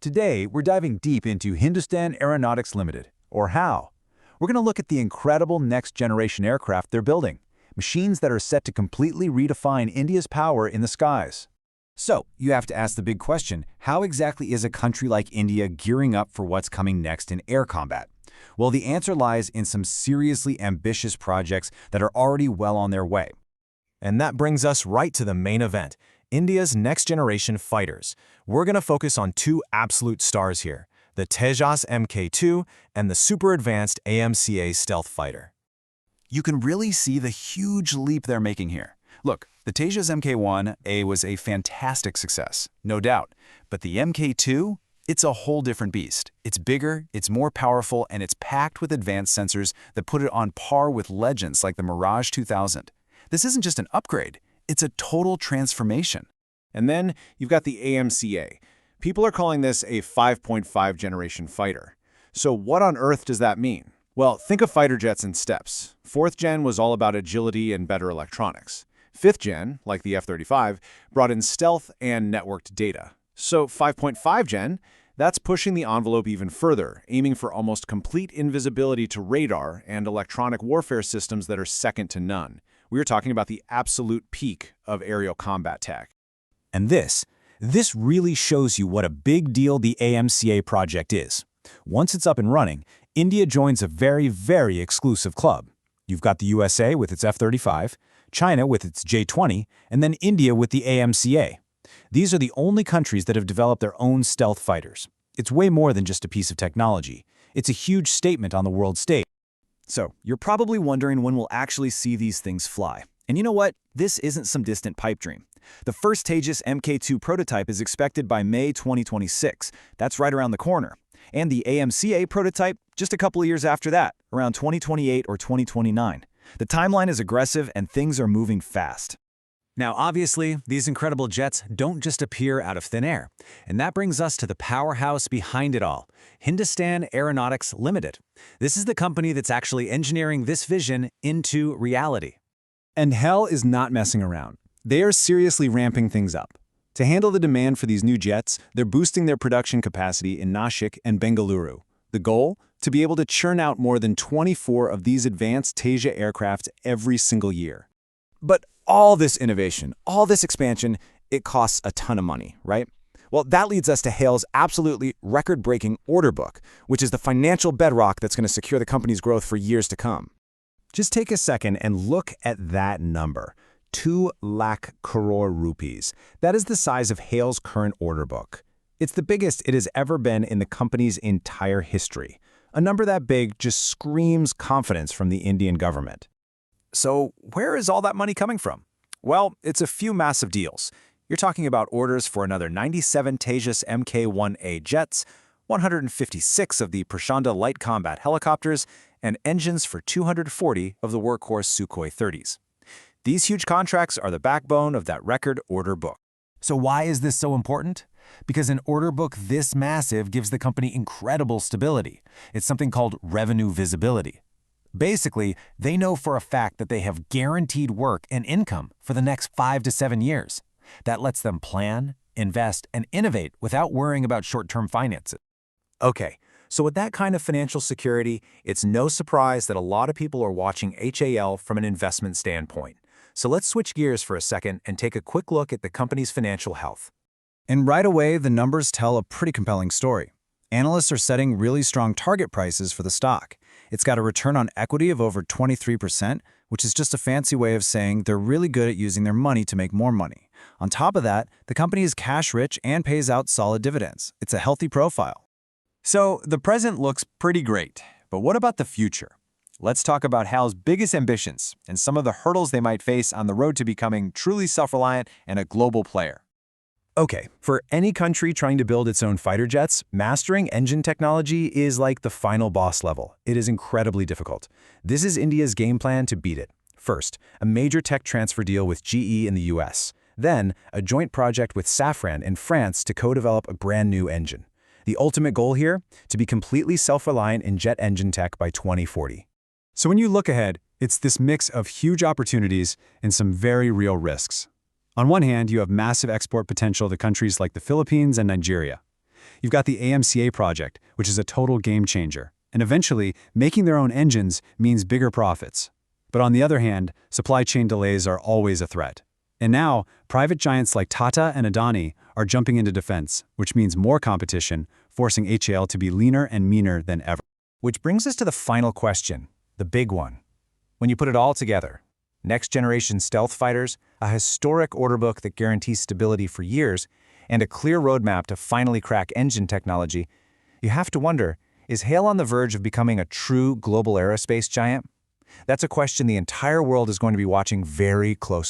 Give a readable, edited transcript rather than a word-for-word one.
Today, we're diving deep into Hindustan Aeronautics Limited, or HAL. We're going to look at the incredible next-generation aircraft they're building, machines that are set to completely redefine India's power in the skies. So, you have to ask the big question, how exactly is a country like India gearing up for what's coming next in air combat? Well, the answer lies in some seriously ambitious projects that are already well on their way. And that brings us right to the main event, India's next-generation fighters. We're going to focus on two absolute stars here, the Tejas Mk2 and the super-advanced AMCA stealth fighter. You can really see the huge leap they're making here. Look, the Tejas Mk1A was a fantastic success, no doubt. But the Mk2? It's a whole different beast. It's bigger, it's more powerful, and it's packed with advanced sensors that put it on par with legends like the Mirage 2000. This isn't just an upgrade, it's a total transformation. And then you've got the AMCA. People are calling this a 5.5 generation fighter. So what on earth does that mean? Well, think of fighter jets in steps. 4th gen was all about agility and better electronics. 5th gen, like the F-35, brought in stealth and networked data. So 5.5 gen, that's pushing the envelope even further, aiming for almost complete invisibility to radar and electronic warfare systems that are second to none. We are talking about the absolute peak of aerial combat tech. And this really shows you what a big deal the AMCA project is. Once it's up and running, India joins a very, very exclusive club. You've got the USA with its F-35, China with its J-20, and then India with the AMCA. These are the only countries that have developed their own stealth fighters. It's way more than just a piece of technology. It's a huge statement on the world stage. So, you're probably wondering when we'll actually see these things fly. And you know what? This isn't some distant pipe dream. The first Tejas Mk2 prototype is expected by May 2026. That's right around the corner. And the AMCA prototype just a couple of years after that, around 2028 or 2029. The timeline is aggressive and things are moving fast. Now, obviously, these incredible jets don't just appear out of thin air. And that brings us to the powerhouse behind it all, Hindustan Aeronautics Limited. This is the company that's actually engineering this vision into reality. And HAL is not messing around. They are seriously ramping things up. To handle the demand for these new jets, they're boosting their production capacity in Nashik and Bengaluru. The goal? To be able to churn out more than 24 of these advanced Tejas aircraft every single year. But all this innovation, all this expansion, it costs a ton of money, right? Well, that leads us to HAL's absolutely record-breaking order book, which is the financial bedrock that's going to secure the company's growth for years to come. Just take a second and look at that number, 2 lakh crore rupees. That is the size of HAL's current order book. It's the biggest it has ever been in the company's entire history. A number that big just screams confidence from the Indian government. So where is all that money coming from? Well, it's a few massive deals. You're talking about orders for another 97 Tejas Mk1A jets, 156 of the Prachanda light combat helicopters, and engines for 240 of the workhorse Sukhoi 30s. These huge contracts are the backbone of that record order book. So why is this so important? Because an order book this massive gives the company incredible stability. It's something called revenue visibility. Basically, they know for a fact that they have guaranteed work and income for the next 5 to 7 years. That lets them plan, invest, and innovate without worrying about short-term finances. Okay, so with that kind of financial security, it's no surprise that a lot of people are watching HAL from an investment standpoint. So let's switch gears for a second and take a quick look at the company's financial health. And right away, the numbers tell a pretty compelling story. Analysts are setting really strong target prices for the stock. It's got a return on equity of over 23%, which is just a fancy way of saying they're really good at using their money to make more money. On top of that, the company is cash-rich and pays out solid dividends. It's a healthy profile. So the present looks pretty great, but what about the future? Let's talk about HAL's biggest ambitions and some of the hurdles they might face on the road to becoming truly self-reliant and a global player. Okay, for any country trying to build its own fighter jets, mastering engine technology is like the final boss level. It is incredibly difficult. This is India's game plan to beat it. First, a major tech transfer deal with GE in the US. Then, a joint project with Safran in France to co-develop a brand new engine. The ultimate goal here? To be completely self-reliant in jet engine tech by 2040. So when you look ahead, it's this mix of huge opportunities and some very real risks. On one hand, you have massive export potential to countries like the Philippines and Nigeria. You've got the AMCA project, which is a total game changer. And eventually, making their own engines means bigger profits. But on the other hand, supply chain delays are always a threat. And now, private giants like Tata and Adani are jumping into defense, which means more competition, forcing HAL to be leaner and meaner than ever. Which brings us to the final question, the big one. When you put it all together, next-generation stealth fighters, a historic order book that guarantees stability for years, and a clear roadmap to finally crack engine technology, you have to wonder, is HAL on the verge of becoming a true global aerospace giant? That's a question the entire world is going to be watching very closely.